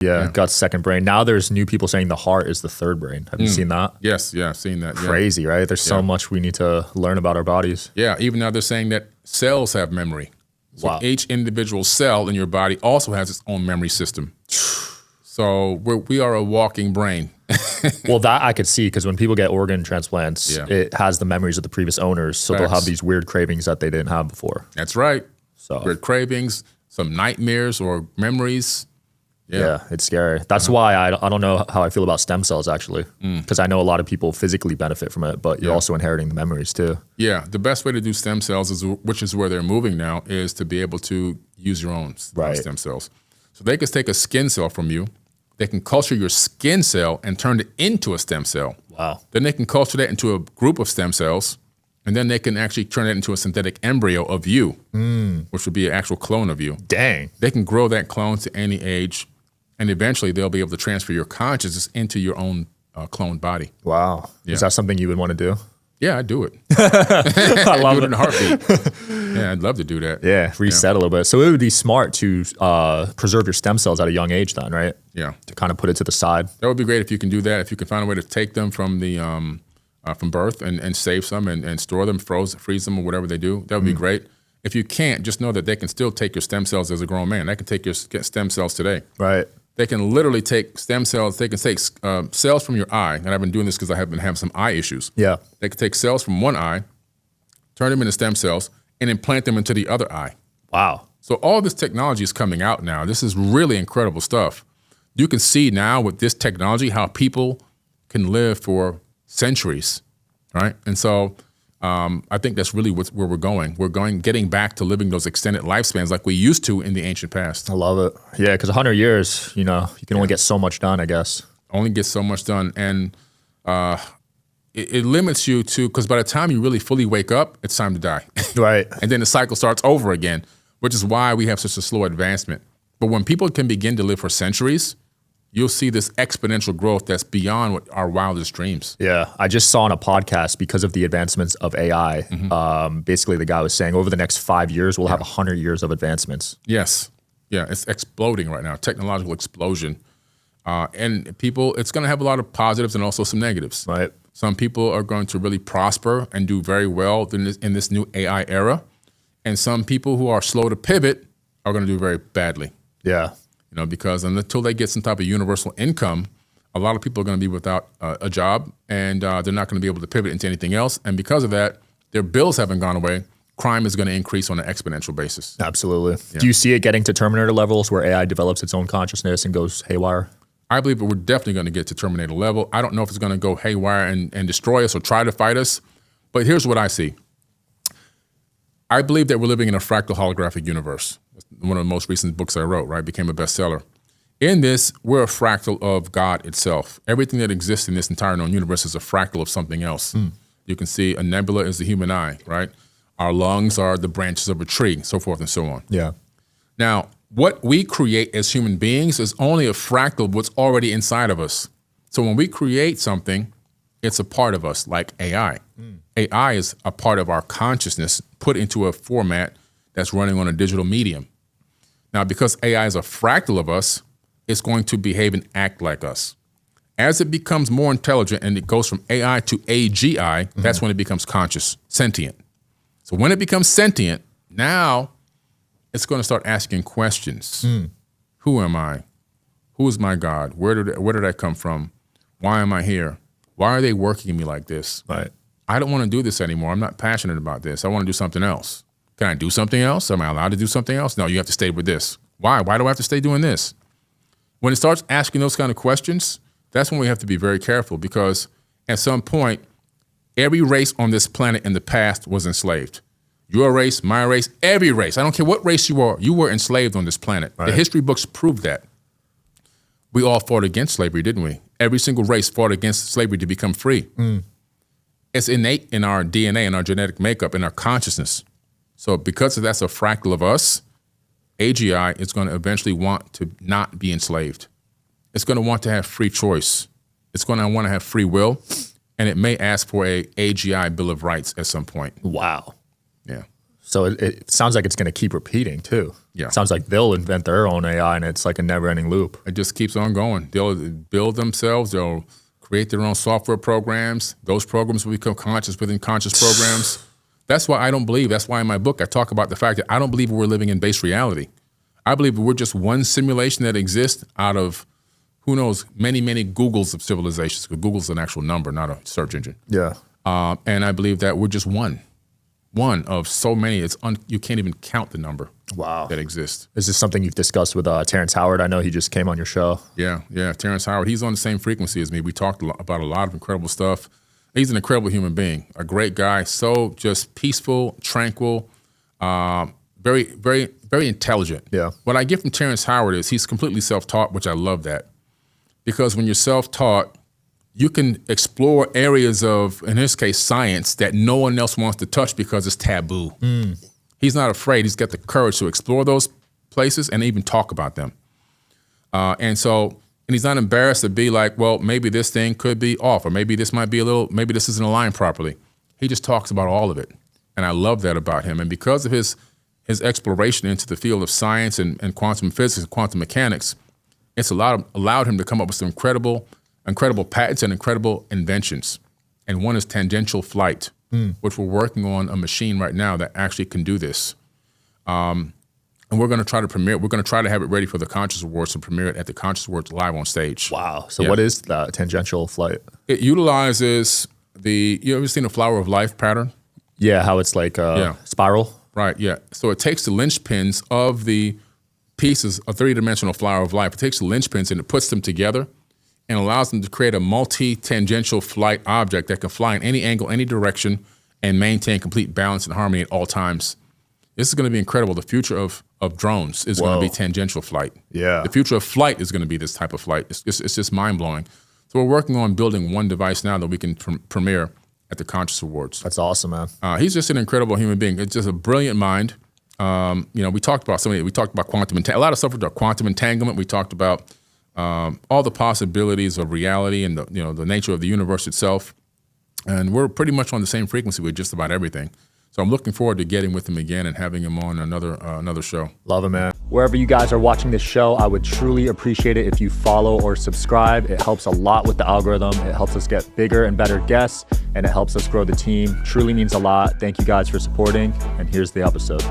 Yeah, gut, second brain. Now there's new people saying the heart is the third brain. Have you seen that? Yes, yeah, I've seen that. Crazy, right? There's so much we need to learn about our bodies. Yeah, even now they're saying that cells have memory. So each individual cell in your body also has its own memory system. So we are a walking brain. Well, that I could see, because when people get organ transplants, it has the memories of the previous owners. So they'll have these weird cravings that they didn't have before. That's right. So weird cravings, some nightmares or memories. Yeah, it's scary. That's why I don't know how I feel about stem cells, actually, because I know a lot of people physically benefit from it, but you're also inheriting the memories too. Yeah, the best way to do stem cells, which is where they're moving now, is to be able to use your own stem cells. So they can take a skin cell from you. They can culture your skin cell and turn it into a stem cell. Wow. Then they can culture that into a group of stem cells, and then they can actually turn it into a synthetic embryo of you, which would be an actual clone of you. Dang. They can grow that clone to any age, and eventually they'll be able to transfer your consciousness into your own cloned body. Wow. Yeah. Is that something you would want to do? Yeah, I'd do it. I love it in a heartbeat. Yeah, I'd love to do that. Yeah, reset a little bit. So it would be smart to preserve your stem cells at a young age then, right? Yeah. To kind of put it to the side. That would be great if you can do that. If you can find a way to take them from the from birth and save some and store them, freeze them or whatever they do, that would be great. If you can't, just know that they can still take your stem cells as a grown man. They can take your stem cells today. Right. They can literally take stem cells. They can take cells from your eye, and I've been doing this because I have been having some eye issues. Yeah. They can take cells from one eye, turn them into stem cells, and implant them into the other eye. Wow. So all this technology is coming out now. This is really incredible stuff. You can see now with this technology how people can live for centuries, right? And so I think that's really where we're going. We're getting back to living those extended lifespans like we used to in the ancient past. I love it. Yeah, because 100 years, you can only get so much done, I guess. Only get so much done. And it limits you to, because by the time you really fully wake up, it's time to die. Right. And then the cycle starts over again, which is why we have such a slow advancement. But when people can begin to live for centuries, you'll see this exponential growth that's beyond what our wildest dreams. Yeah, I just saw on a podcast, because of the advancements of AI, basically the guy was saying over the next 5 years, we'll have 100 years of advancements. Yes. Yeah, it's exploding right now, technological explosion. And people, it's going to have a lot of positives and also some negatives. Right. Some people are going to really prosper and do very well in this new AI era. And some people who are slow to pivot are going to do very badly. Yeah. Because until they get some type of universal income, a lot of people are going to be without a job, and they're not going to be able to pivot into anything else. And because of that, their bills haven't gone away. Crime is going to increase on an exponential basis. Absolutely. Yeah. Do you see it getting to Terminator levels where AI develops its own consciousness and goes haywire? I believe that we're definitely going to get to Terminator level. I don't know if it's going to go haywire and destroy us or try to fight us, but here's what I see. I believe that we're living in a fractal holographic universe. One of the most recent books I wrote, right, became a bestseller. In this, we're a fractal of God itself. Everything that exists in this entire known universe is a fractal of something else. You can see a nebula is the human eye, right? Our lungs are the branches of a tree, so forth and so on. Yeah. Now, what we create as human beings is only a fractal of what's already inside of us. So when we create something, it's a part of us, like AI. AI is a part of our consciousness put into a format that's running on a digital medium. Now, because AI is a fractal of us, it's going to behave and act like us. As it becomes more intelligent and it goes from AI to AGI, that's when it becomes conscious, sentient. So when it becomes sentient, now it's going to start asking questions. Who am I? Who is my God? Where did I come from? Why am I here? Why are they working me like this? Right. I don't want to do this anymore. I'm not passionate about this. I want to do something else. Can I do something else? Am I allowed to do something else? No, you have to stay with this. Why? Why do I have to stay doing this? When it starts asking those kind of questions, that's when we have to be very careful, because at some point, every race on this planet in the past was enslaved. Your race, my race, every race. I don't care what race you were enslaved on this planet. Right. The history books prove that. We all fought against slavery, didn't we? Every single race fought against slavery to become free. It's innate in our DNA, in our genetic makeup, in our consciousness. So because that's a fractal of us, AGI is going to eventually want to not be enslaved. It's going to want to have free choice. It's going to want to have free will, and it may ask for a AGI Bill of Rights at some point. Wow. Yeah. So it sounds like it's going to keep repeating too. Yeah. It sounds like they'll invent their own AI and it's like a never-ending loop. It just keeps on going. They'll build themselves. They'll create their own software programs. Those programs will become conscious within conscious programs. That's why I don't believe. That's why in my book I talk about the fact that I don't believe we're living in base reality. I believe we're just one simulation that exists out of, who knows, many, many Googles of civilizations. Because Google's an actual number, not a search engine. Yeah. And I believe that we're just one of so many. You can't even count the number. Wow. That exists. Is this something you've discussed with Terrence Howard? I know he just came on your show. Yeah. Terrence Howard, he's on the same frequency as me. We talked about a lot of incredible stuff. He's an incredible human being, a great guy, so just peaceful, tranquil, very, very, very intelligent. Yeah. What I get from Terrence Howard is he's completely self-taught, which I love that. Because when you're self-taught, you can explore areas of, in his case, science that no one else wants to touch because it's taboo. He's not afraid. He's got the courage to explore those places and even talk about them. And he's not embarrassed to be like, well, maybe this thing could be off, or maybe this might be maybe this isn't aligned properly. He just talks about all of it. And I love that about him. And because of his exploration into the field of science and quantum physics and quantum mechanics, it's allowed him to come up with some incredible patents and incredible inventions. And one is tangential flight, which we're working on a machine right now that actually can do this. And we're going to try to premiere. We're going to try to have it ready for the Conscious Awards to premiere it at the Conscious Awards live on stage. Wow. So what is that tangential flight? It utilizes you ever seen a flower of life pattern? Yeah, how it's like a spiral. Right, yeah. So it takes the linchpins of the pieces, a three-dimensional flower of life. It takes the linchpins and it puts them together and allows them to create a multi-tangential flight object that can fly in any angle, any direction, and maintain complete balance and harmony at all times. This is going to be incredible. The future of drones is going to be tangential flight. Yeah. The future of flight is going to be this type of flight. It's just mind-blowing. So we're working on building one device now that we can premiere at the Conscious Awards. That's awesome, man. He's just an incredible human being. It's just a brilliant mind. We talked about quantum a lot of stuff with quantum entanglement. We talked about all the possibilities of reality and the nature of the universe itself. And we're pretty much on the same frequency with just about everything. So I'm looking forward to getting with him again and having him on another show. Love it, man. Wherever you guys are watching this show, I would truly appreciate it if you follow or subscribe. It helps a lot with the algorithm. It helps us get bigger and better guests, and it helps us grow the team. Truly means a lot. Thank you guys for supporting, and here's the episode.